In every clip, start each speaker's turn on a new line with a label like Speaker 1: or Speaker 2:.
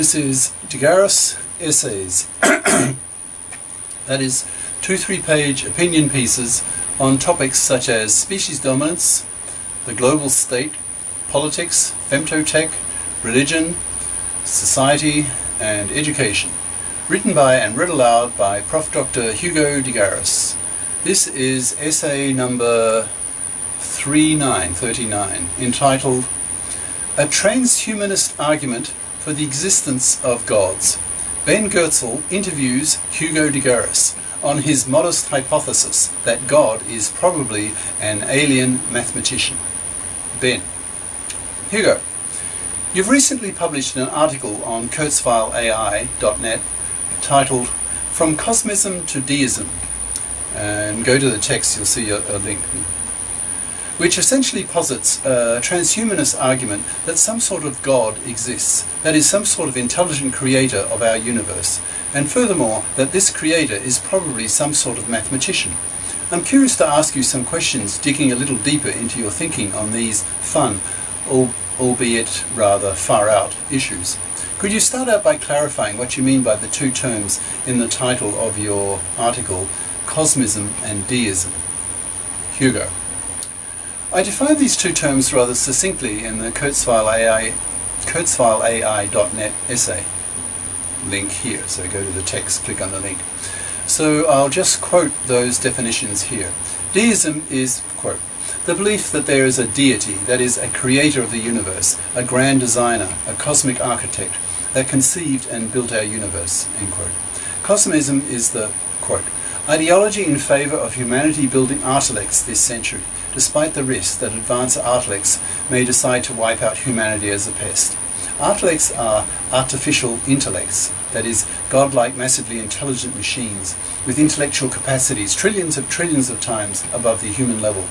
Speaker 1: This is de Garis Essays. That is 2-3 page opinion pieces on topics such as species dominance, the global state, politics, femtotech, religion, society and education. Written by and read aloud by Prof. Dr. Hugo de Garis. This is essay number 39, entitled A Transhumanist Argument for the Existence of Gods. Ben Goertzel interviews Hugo de Garis on his modest hypothesis that God is probably an alien mathematician. Ben. Hugo, you've recently published an article on kurzweileai.net titled From Cosmism to Deism, and go to the text, you'll see a link, which essentially posits a transhumanist argument that some sort of God exists, that is, some sort of intelligent creator of our universe, and furthermore that this creator is probably some sort of mathematician. I'm curious to ask you some questions digging a little deeper into your thinking on these fun, albeit rather far-out issues. Could you start out by clarifying what you mean by the two terms in the title of your article, Cosmism and Deism? Hugo. I define these two terms rather succinctly in the kurzweileai.net essay. Link here, so go to the text, click on the link. So I'll just quote those definitions here. Deism is, quote, the belief that there is a deity, that is, a creator of the universe, a grand designer, a cosmic architect, that conceived and built our universe, end quote. Cosmism is the, quote, ideology in favour of humanity building artilects this century, despite the risk that advanced artilects may decide to wipe out humanity as a pest. Artilects are artificial intellects, that is, godlike massively intelligent machines with intellectual capacities trillions of times above the human level.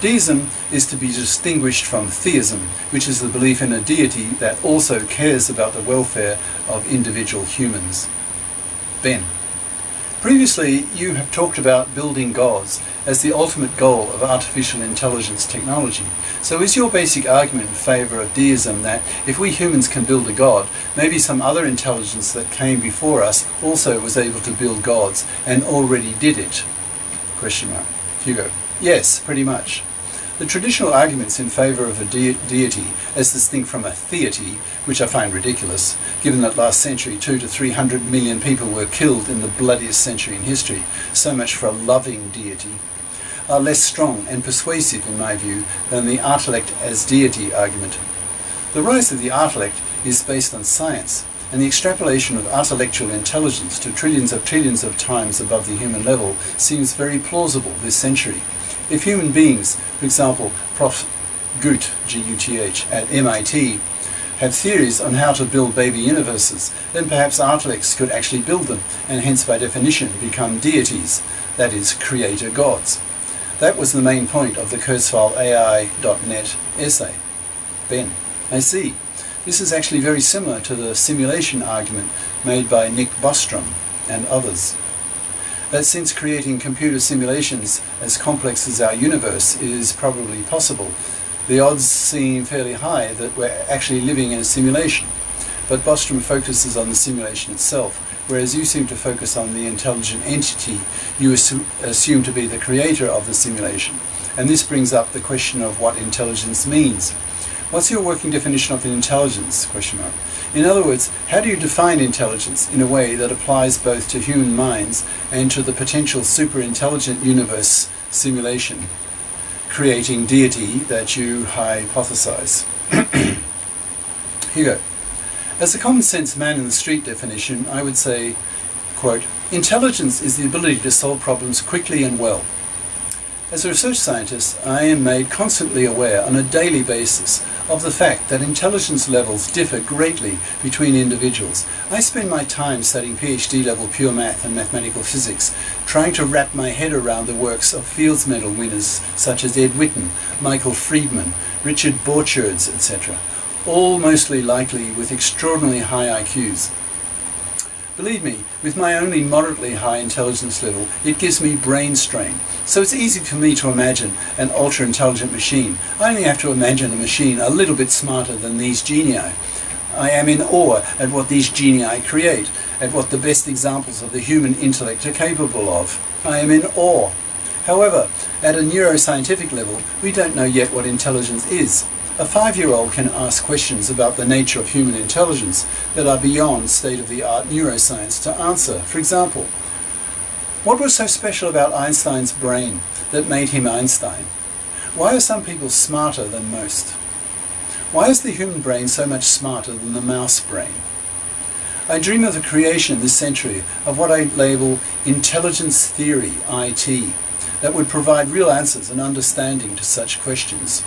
Speaker 1: Deism is to be distinguished from theism, which is the belief in a deity that also cares about the welfare of individual humans. Ben. Previously, you have talked about building gods as the ultimate goal of artificial intelligence technology. So is your basic argument in favour of deism that if we humans can build a god, maybe some other intelligence that came before us also was able to build gods and already did it? Question mark. Hugo. Yes, pretty much. The traditional arguments in favour of a deity, as distinct from a theity, which I find ridiculous, given that last century 200 to 300 million people were killed in the bloodiest century in history, so much for a loving deity, are less strong and persuasive in my view than the artilect as deity argument. The rise of the artilect is based on science, and the extrapolation of artilectual intelligence to trillions of times above the human level seems very plausible this century. If human beings, for example, Prof. Guth, G-U-T-H, at MIT, have theories on how to build baby universes, then perhaps artilects could actually build them, and hence by definition become deities, that is, creator gods. That was the main point of the kurzweileai.net essay. Ben. I see. This is actually very similar to the simulation argument made by Nick Bostrom and others. That since creating computer simulations as complex as our universe is probably possible, the odds seem fairly high that we're actually living in a simulation. But Bostrom focuses on the simulation itself, whereas you seem to focus on the intelligent entity you assume to be the creator of the simulation. And this brings up the question of what intelligence means. What's your working definition of intelligence? Question mark. In other words, how do you define intelligence in a way that applies both to human minds and to the potential super-intelligent universe simulation, creating deity that you hypothesize? Hugo. As a common-sense man-in-the-street definition, I would say, quote, intelligence is the ability to solve problems quickly and well. As a research scientist, I am made constantly aware on a daily basis of the fact that intelligence levels differ greatly between individuals. I spend my time studying PhD-level pure math and mathematical physics, trying to wrap my head around the works of Fields Medal winners such as Ed Witten, Michael Friedman, Richard Borcherds, etc., all mostly likely with extraordinarily high IQs. Believe me, with my only moderately high intelligence level, it gives me brain strain. So it's easy for me to imagine an ultra-intelligent machine. I only have to imagine a machine a little bit smarter than these genii. I am in awe at what these genii create, at what the best examples of the human intellect are capable of. I am in awe. However, at a neuroscientific level, we don't know yet what intelligence is. A 5-year-old can ask questions about the nature of human intelligence that are beyond state-of-the-art neuroscience to answer. For example, what was so special about Einstein's brain that made him Einstein? Why are some people smarter than most? Why is the human brain so much smarter than the mouse brain? I dream of the creation this century of what I label intelligence theory, IT, that would provide real answers and understanding to such questions.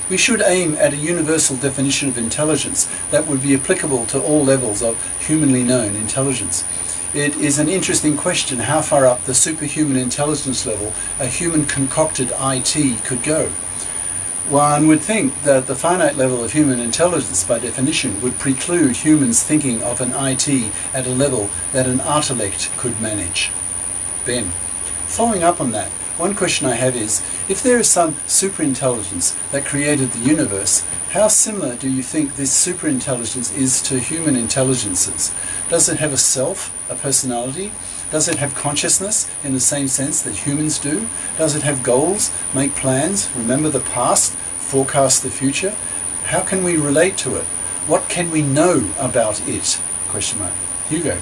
Speaker 1: We should aim at a universal definition of intelligence that would be applicable to all levels of humanly known intelligence. It is an interesting question how far up the superhuman intelligence level a human concocted IT could go. One would think that the finite level of human intelligence, by definition, would preclude humans thinking of an IT at a level that an intellect could manage. Ben, following up on that, one question I have is, if there is some superintelligence that created the universe, how similar do you think this superintelligence is to human intelligences? Does it have a self, a personality? Does it have consciousness in the same sense that humans do? Does it have goals, make plans, remember the past, forecast the future? How can we relate to it? What can we know about it? Hugo.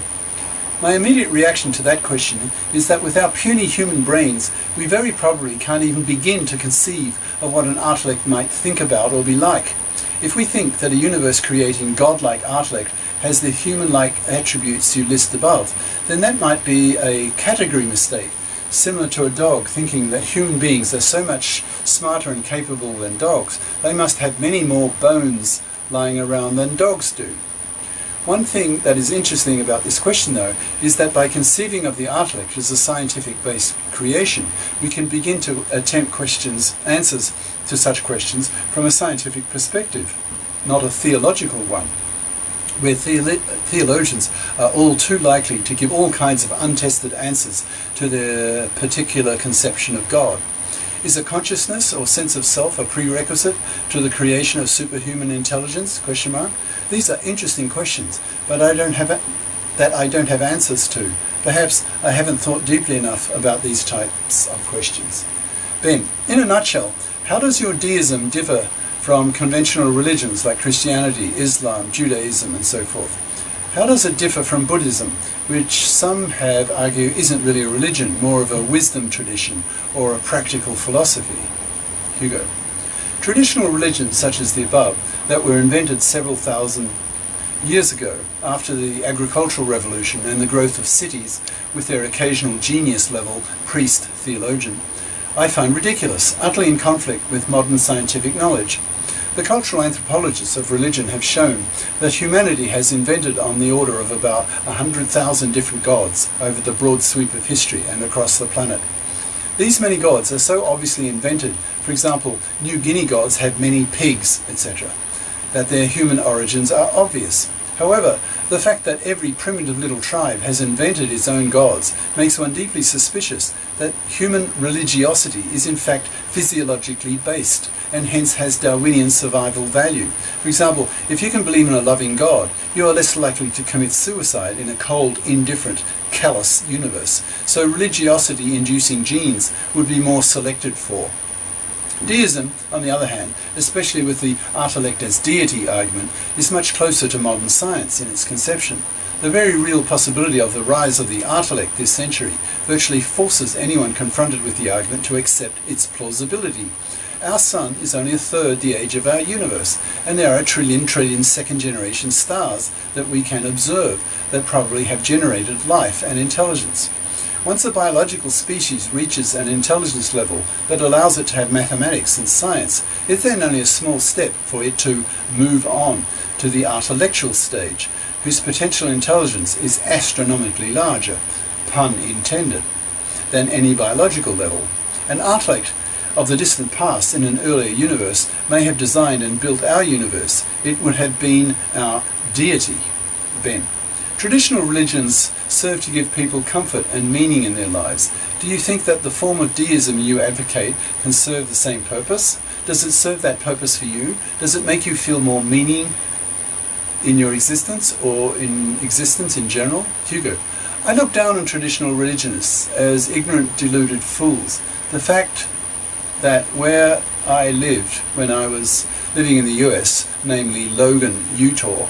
Speaker 1: My immediate reaction to that question is that with our puny human brains, we very probably can't even begin to conceive of what an intellect might think about or be like. If we think that a universe-creating godlike intellect has the human-like attributes you list above, then that might be a category mistake, similar to a dog thinking that human beings are so much smarter and capable than dogs, they must have many more bones lying around than dogs do. One thing that is interesting about this question, though, is that by conceiving of the intellect as a scientific-based creation, we can begin to attempt answers to such questions from a scientific perspective, not a theological one, where theologians are all too likely to give all kinds of untested answers to their particular conception of God. Is a consciousness or sense of self a prerequisite to the creation of superhuman intelligence? These are interesting questions, but I don't have answers to. Perhaps I haven't thought deeply enough about these types of questions. Ben, in a nutshell, how does your deism differ from conventional religions like Christianity, Islam, Judaism, and so forth? How does it differ from Buddhism, which some have argued isn't really a religion, more of a wisdom tradition or a practical philosophy? Hugo. Traditional religions such as the above, that were invented several thousand years ago after the agricultural revolution and the growth of cities with their occasional genius-level priest-theologian, I find ridiculous, utterly in conflict with modern scientific knowledge. The cultural anthropologists of religion have shown that humanity has invented on the order of about 100,000 different gods over the broad sweep of history and across the planet. These many gods are so obviously invented, for example, New Guinea gods have many pigs, etc., that their human origins are obvious. However, the fact that every primitive little tribe has invented its own gods makes one deeply suspicious that human religiosity is in fact physiologically based and hence has Darwinian survival value. For example, if you can believe in a loving God, you are less likely to commit suicide in a cold, indifferent, callous universe. So religiosity-inducing genes would be more selected for. Deism, on the other hand, especially with the intellect as deity argument, is much closer to modern science in its conception. The very real possibility of the rise of the intellect this century virtually forces anyone confronted with the argument to accept its plausibility. Our sun is only a third the age of our universe, and there are a trillion second-generation stars that we can observe that probably have generated life and intelligence. Once a biological species reaches an intelligence level that allows it to have mathematics and science, it's then only a small step for it to move on to the intellectual stage, whose potential intelligence is astronomically larger, pun intended, than any biological level. An intellect of the distant past in an earlier universe may have designed and built our universe. It would have been our deity. Ben. Traditional religions serve to give people comfort and meaning in their lives. Do you think that the form of deism you advocate can serve the same purpose? Does it serve that purpose for you? Does it make you feel more meaning in your existence or in existence in general? Hugo: I look down on traditional religionists as ignorant, deluded fools. The fact that where I lived when I was living in the US, namely Logan, Utah,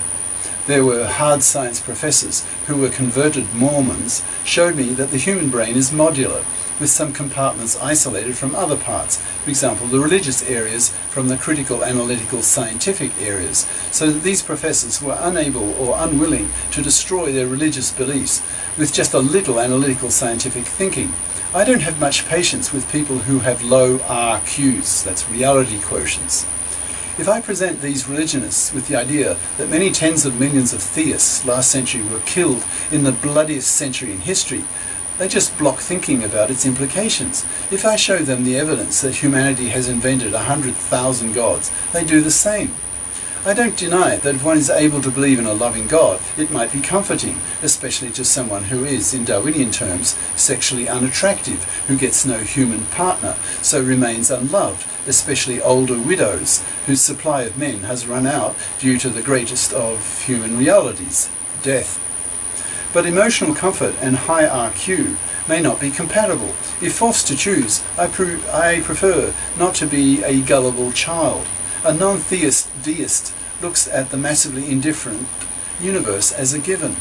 Speaker 1: there were hard science professors who were converted Mormons, showed me that the human brain is modular, with some compartments isolated from other parts, for example the religious areas from the critical, analytical, scientific areas, so that these professors were unable or unwilling to destroy their religious beliefs with just a little analytical scientific thinking. I don't have much patience with people who have low RQs, that's reality quotients. If I present these religionists with the idea that many tens of millions of theists last century were killed in the bloodiest century in history, they just block thinking about its implications. If I show them the evidence that humanity has invented 100,000 gods, they do the same. I don't deny that if one is able to believe in a loving God, it might be comforting, especially to someone who is, in Darwinian terms, sexually unattractive, who gets no human partner, so remains unloved, especially older widows, whose supply of men has run out due to the greatest of human realities, death. But emotional comfort and high RQ may not be compatible. If forced to choose, I prefer not to be a gullible child. A non-theist deist looks at the massively indifferent universe as a given.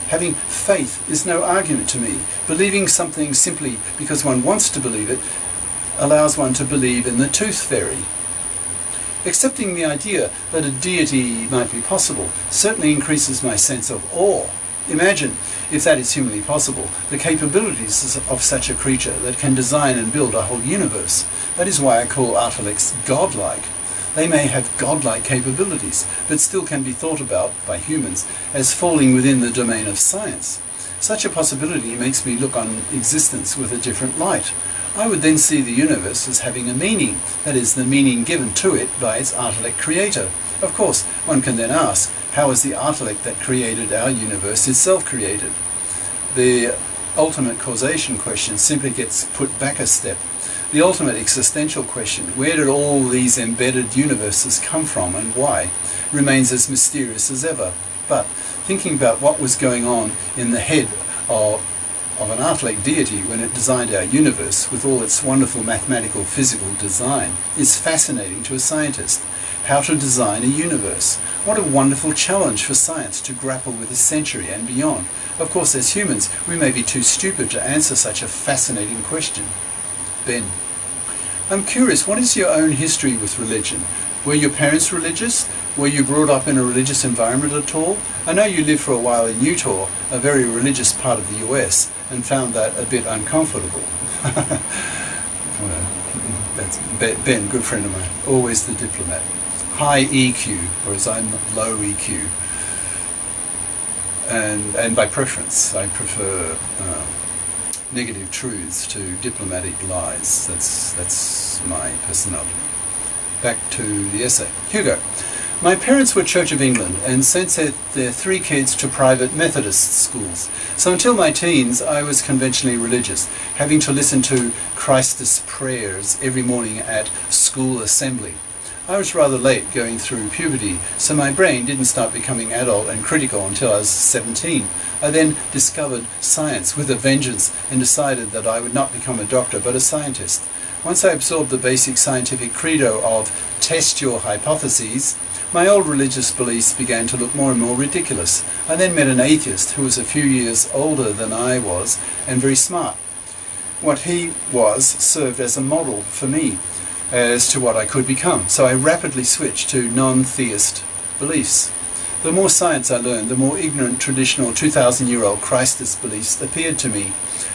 Speaker 1: Having faith is no argument to me. Believing something simply because one wants to believe it allows one to believe in the tooth fairy. Accepting the idea that a deity might be possible certainly increases my sense of awe. Imagine, if that is humanly possible, the capabilities of such a creature that can design and build a whole universe. That is why I call intellects godlike. They may have godlike capabilities, but still can be thought about, by humans, as falling within the domain of science. Such a possibility makes me look on existence with a different light. I would then see the universe as having a meaning, that is, the meaning given to it by its intellect creator. Of course, one can then ask, how is the intellect that created our universe itself created? The ultimate causation question simply gets put back a step. The ultimate existential question, where did all these embedded universes come from and why, remains as mysterious as ever. But thinking about what was going on in the head of an intellect deity when it designed our universe with all its wonderful mathematical physical design is fascinating to a scientist. How to design a universe. What a wonderful challenge for science to grapple with this century and beyond. Of course, as humans, we may be too stupid to answer such a fascinating question. Ben: I'm curious, what is your own history with religion? Were your parents religious? Were you brought up in a religious environment at all? I know you lived for a while in Utah, a very religious part of the US, and found that a bit uncomfortable. Well, that's Ben, good friend of mine, always the diplomat. High EQ, whereas I'm low EQ. And by preference, I prefer negative truths to diplomatic lies. That's my personality. Back to the essay. Hugo: My parents were Church of England and sent their 3 kids to private Methodist schools. So until my teens, I was conventionally religious, having to listen to Christus prayers every morning at school assembly. I was rather late going through puberty, so my brain didn't start becoming adult and critical until I was 17. I then discovered science with a vengeance and decided that I would not become a doctor but a scientist. Once I absorbed the basic scientific credo of test your hypotheses, my old religious beliefs began to look more and more ridiculous. I then met an atheist who was a few years older than I was and very smart. What he was served as a model for me as to what I could become, so I rapidly switched to non-theist beliefs. The more science I learned, the more ignorant traditional 2,000-year-old Christus beliefs appeared to me.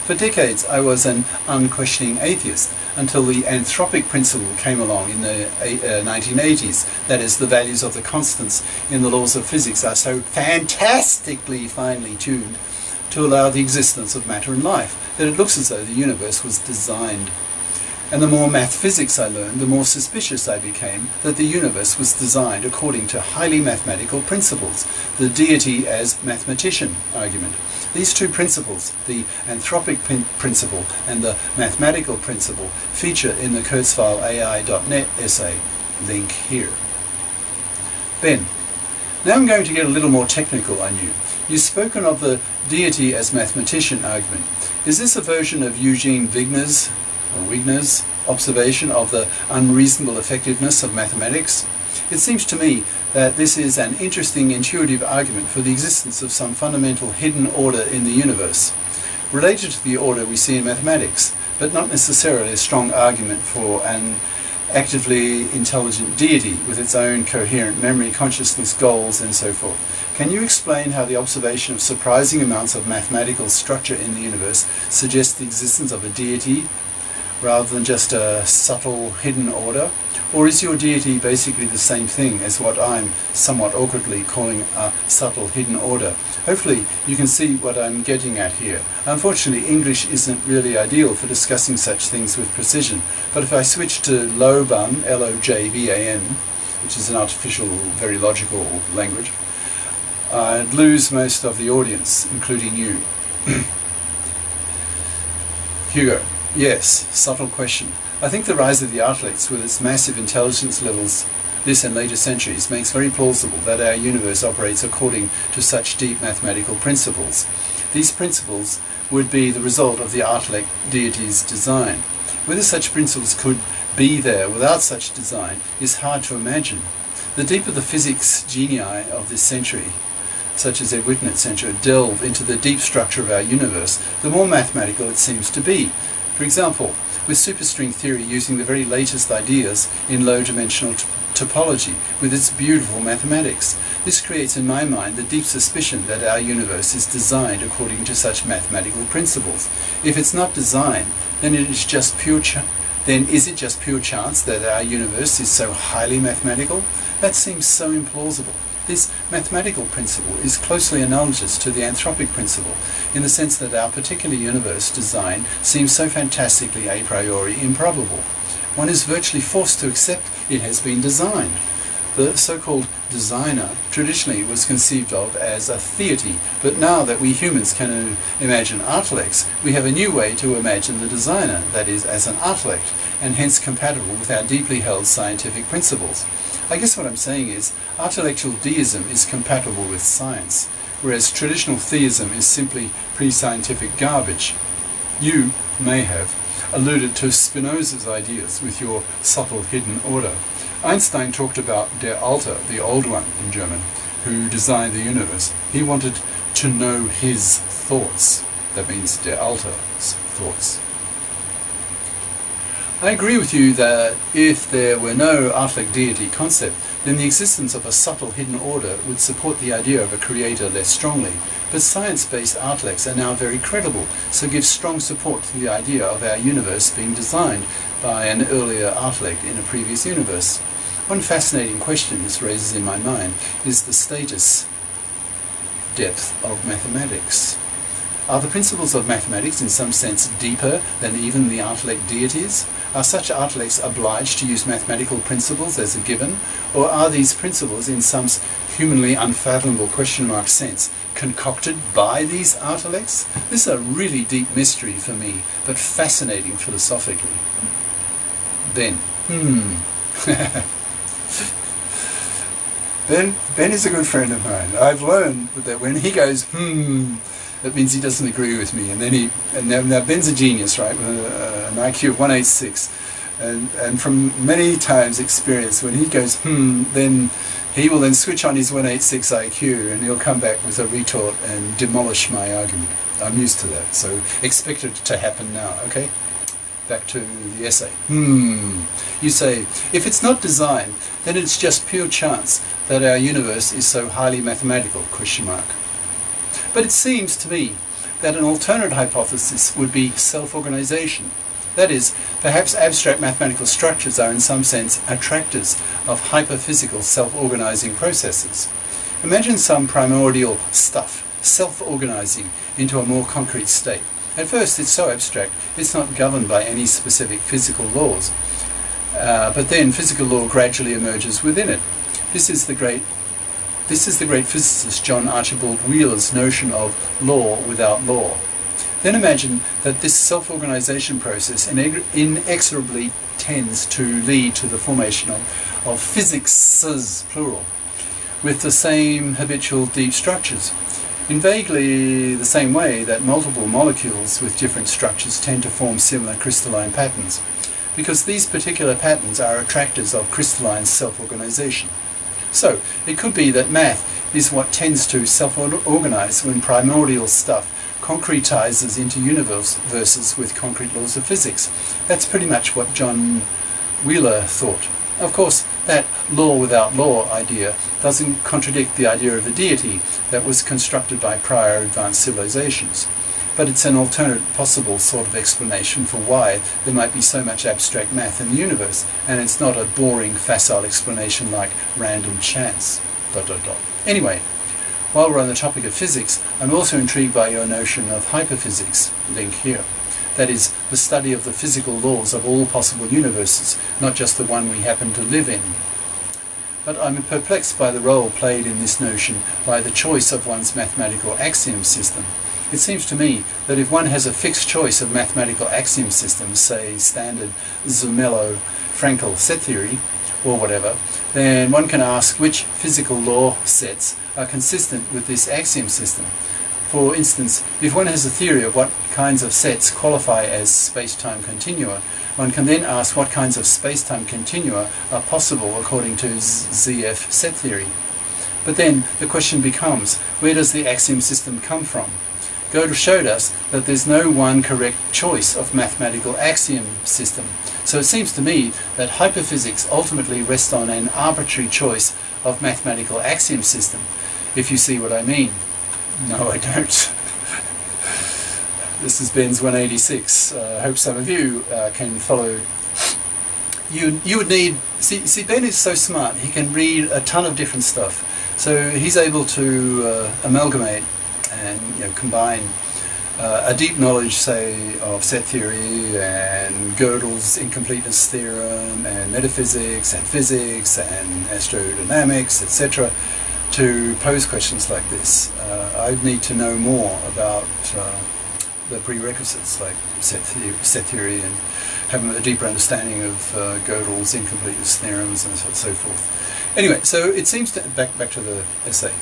Speaker 1: For decades I was an unquestioning atheist, until the anthropic principle came along in the 1980s. That is, the values of the constants in the laws of physics are so fantastically finely tuned to allow the existence of matter and life that it looks as though the universe was designed. And the more math physics I learned, the more suspicious I became that the universe was designed according to highly mathematical principles, the Deity as mathematician argument. These 2 principles, the anthropic principle and the mathematical principle, feature in the Kurzweil AI.net essay, link here. Ben: Now I'm going to get a little more technical on you. You've spoken of the Deity as mathematician argument. Is this a version of Eugene Wigner's observation of the unreasonable effectiveness of mathematics? It seems to me that this is an interesting intuitive argument for the existence of some fundamental hidden order in the universe, related to the order we see in mathematics, but not necessarily a strong argument for an actively intelligent deity with its own coherent memory, consciousness, goals, and so forth. Can you explain how the observation of surprising amounts of mathematical structure in the universe suggests the existence of a deity rather than just a subtle hidden order? Or is your deity basically the same thing as what I'm somewhat awkwardly calling a subtle hidden order? Hopefully you can see what I'm getting at here. Unfortunately, English isn't really ideal for discussing such things with precision, but if I switch to Lojban, L-O-J-B-A-N, which is an artificial, very logical language, I'd lose most of the audience, including you. Hugo, yes, subtle question. I think the rise of the Artlects with its massive intelligence levels this and later centuries makes very plausible that our universe operates according to such deep mathematical principles. These principles would be the result of the Artlect deity's design. Whether such principles could be there without such design is hard to imagine. The deeper the physics genii of this century, such as Edwin, etc., delve into the deep structure of our universe, the more mathematical it seems to be. For example, with superstring theory using the very latest ideas in low-dimensional topology with its beautiful mathematics. This creates in my mind the deep suspicion that our universe is designed according to such mathematical principles. If it's not designed, then is it just pure chance that our universe is so highly mathematical? That seems so implausible. This mathematical principle is closely analogous to the anthropic principle, in the sense that our particular universe design seems so fantastically a priori improbable. One is virtually forced to accept it has been designed. The so-called designer traditionally was conceived of as a deity, but now that we humans can imagine Artlects, we have a new way to imagine the designer, that is, as an Artlect, and hence compatible with our deeply held scientific principles. I guess what I'm saying is, artilectual deism is compatible with science, whereas traditional theism is simply pre-scientific garbage. You may have alluded to Spinoza's ideas with your subtle hidden order. Einstein talked about der Alte, the old one in German, who designed the universe. He wanted to know his thoughts. That means der Alte's thoughts. I agree with you that if there were no Artlect deity concept, then the existence of a subtle hidden order would support the idea of a creator less strongly. But science-based Artlects are now very credible, so give strong support to the idea of our universe being designed by an earlier Artlect in a previous universe. One fascinating question this raises in my mind is the status depth of mathematics. Are the principles of mathematics in some sense deeper than even the Artlect deities? Are such Artlects obliged to use mathematical principles as a given, or are these principles in some humanly unfathomable question mark sense concocted by these Artlects? This is a really deep mystery for me, but fascinating philosophically. Ben. Ben is a good friend of mine. I've learned that when he goes, that means he doesn't agree with me. And now Ben's a genius, right? With an IQ of 186. And from many times experience, when he goes, then he will then switch on his 186 IQ and he'll come back with a retort and demolish my argument. I'm used to that, so expect it to happen now, okay? Back to the essay. You say, if it's not designed, then it's just pure chance that our universe is so highly mathematical, question mark. But it seems to me that an alternate hypothesis would be self-organization. That is, perhaps abstract mathematical structures are in some sense attractors of hyperphysical self-organizing processes. Imagine some primordial stuff self-organizing into a more concrete state. At first it's so abstract it's not governed by any specific physical laws, but then physical law gradually emerges within it. This is the great physicist John Archibald Wheeler's notion of law without law. Then imagine that this self-organization process inexorably tends to lead to the formation of physics, plural, with the same habitual deep structures, in vaguely the same way that multiple molecules with different structures tend to form similar crystalline patterns, because these particular patterns are attractors of crystalline self-organization. So, it could be that math is what tends to self-organize when primordial stuff concretizes into universes with concrete laws of physics. That's pretty much what John Wheeler thought. Of course, that law without law idea doesn't contradict the idea of a deity that was constructed by prior advanced civilizations, but it's an alternate possible sort of explanation for why there might be so much abstract math in the universe, and it's not a boring, facile explanation like random chance, ... Anyway, while we're on the topic of physics, I'm also intrigued by your notion of hyperphysics, link here. That is, the study of the physical laws of all possible universes, not just the one we happen to live in. But I'm perplexed by the role played in this notion by the choice of one's mathematical axiom system. It seems to me that if one has a fixed choice of mathematical axiom systems, say standard Zermelo-Fraenkel set theory, or whatever, then one can ask which physical law sets are consistent with this axiom system. For instance, if one has a theory of what kinds of sets qualify as space-time continua, one can then ask what kinds of space-time continua are possible according to ZF set theory. But then the question becomes, where does the axiom system come from? Goethe showed us that there's no one correct choice of mathematical axiom system. So it seems to me that hyperphysics ultimately rests on an arbitrary choice of mathematical axiom system, if you see what I mean. No, I don't. This is Ben's 186. I hope some of you can follow. You would need... See, Ben is so smart. He can read a ton of different stuff. So he's able to amalgamate and combine a deep knowledge, say, of set theory and Goertzel's incompleteness theorem and metaphysics and physics and astrodynamics, etc., to pose questions like this. I'd need to know more about the prerequisites like set theory and have a deeper understanding of Goertzel's incompleteness theorems and so forth. Anyway, so it seems to... Back to the essay.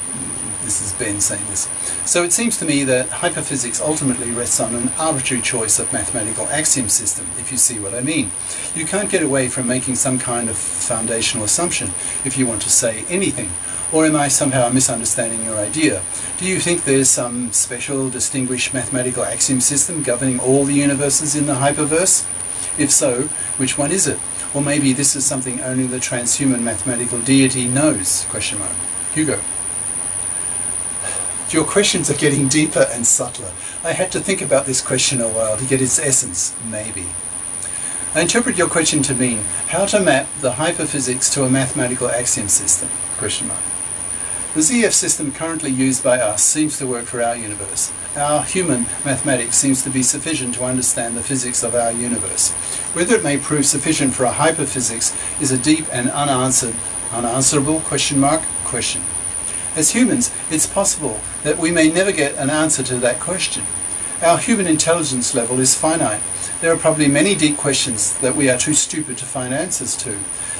Speaker 1: This is Ben saying this. So it seems to me that hyperphysics ultimately rests on an arbitrary choice of mathematical axiom system, if you see what I mean. You can't get away from making some kind of foundational assumption if you want to say anything. Or am I somehow misunderstanding your idea? Do you think there's some special, distinguished mathematical axiom system governing all the universes in the hyperverse? If so, which one is it? Or maybe this is something only the transhuman mathematical deity knows? ? Hugo. Your questions are getting deeper and subtler. I had to think about this question a while to get its essence, maybe. I interpret your question to mean how to map the hyperphysics to a mathematical axiom system? ? The ZF system currently used by us seems to work for our universe. Our human mathematics seems to be sufficient to understand the physics of our universe. Whether it may prove sufficient for a hyperphysics is a deep and unanswerable ? Question. As humans, it's possible that we may never get an answer to that question. Our human intelligence level is finite. There are probably many deep questions that we are too stupid to find answers to.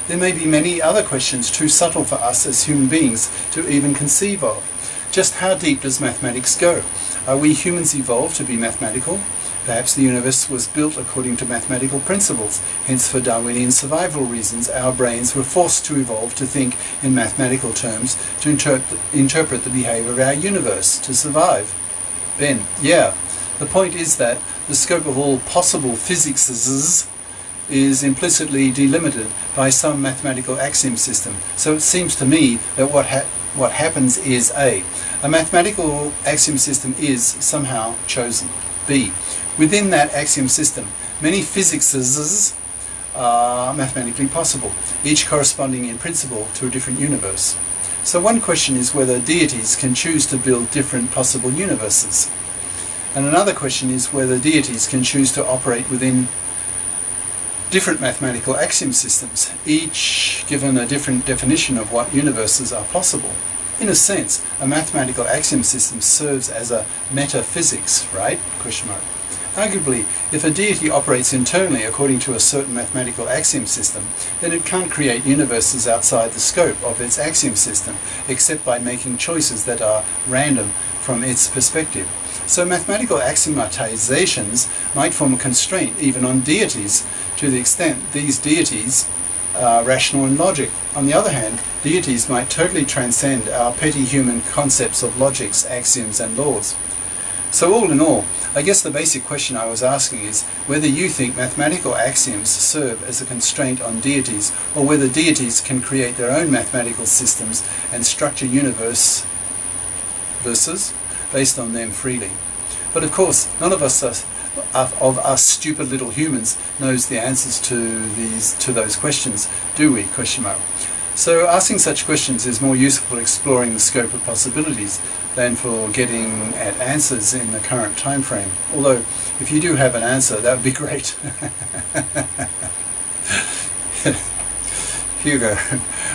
Speaker 1: There may be many other questions too subtle for us as human beings to even conceive of. Just how deep does mathematics go? Are we humans evolved to be mathematical? Perhaps the universe was built according to mathematical principles. Hence, for Darwinian survival reasons, our brains were forced to evolve to think in mathematical terms to interpret the behavior of our universe, to survive. Ben, yeah. The point is that the scope of all possible physics is implicitly delimited by some mathematical axiom system. So it seems to me that what happens is A mathematical axiom system is somehow chosen. B, within that axiom system, many physicses are mathematically possible, each corresponding in principle to a different universe. So one question is whether deities can choose to build different possible universes. And another question is whether deities can choose to operate within different mathematical axiom systems, each given a different definition of what universes are possible. In a sense, a mathematical axiom system serves as a metaphysics, right? ? Arguably, if a deity operates internally according to a certain mathematical axiom system, then it can't create universes outside the scope of its axiom system, except by making choices that are random from its perspective. So mathematical axiomatizations might form a constraint even on deities, to the extent these deities are rational in logic. On the other hand, deities might totally transcend our petty human concepts of logics, axioms and laws. So all in all, I guess the basic question I was asking is whether you think mathematical axioms serve as a constraint on deities, or whether deities can create their own mathematical systems and structure universes based on them freely. But of course, none of us stupid little humans knows the answers to those questions, do we? So asking such questions is more useful for exploring the scope of possibilities than for getting at answers in the current time frame. Although, if you do have an answer, that would be great. Hugo,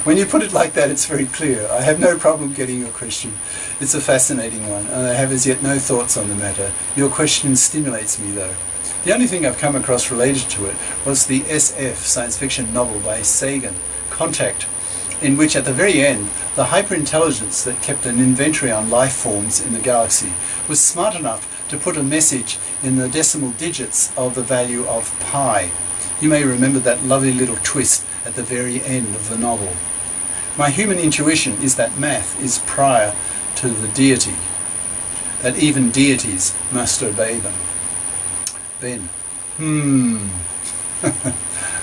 Speaker 1: when you put it like that, it's very clear. I have no problem getting your question. It's a fascinating one, and I have as yet no thoughts on the matter. Your question stimulates me, though. The only thing I've come across related to it was the SF science fiction novel by Sagan, Contact, in which at the very end, the hyperintelligence that kept an inventory on life forms in the galaxy was smart enough to put a message in the decimal digits of the value of pi. You may remember that lovely little twist at the very end of the novel. My human intuition is that math is prior to the deity, that even deities must obey them. Then,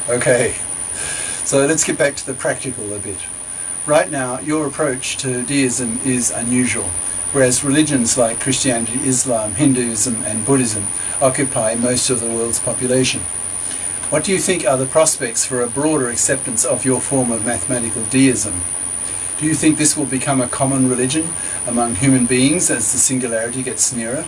Speaker 1: okay, so let's get back to the practical a bit. Right now, your approach to deism is unusual, whereas religions like Christianity, Islam, Hinduism and Buddhism occupy most of the world's population. What do you think are the prospects for a broader acceptance of your form of mathematical deism? Do you think this will become a common religion among human beings as the singularity gets nearer?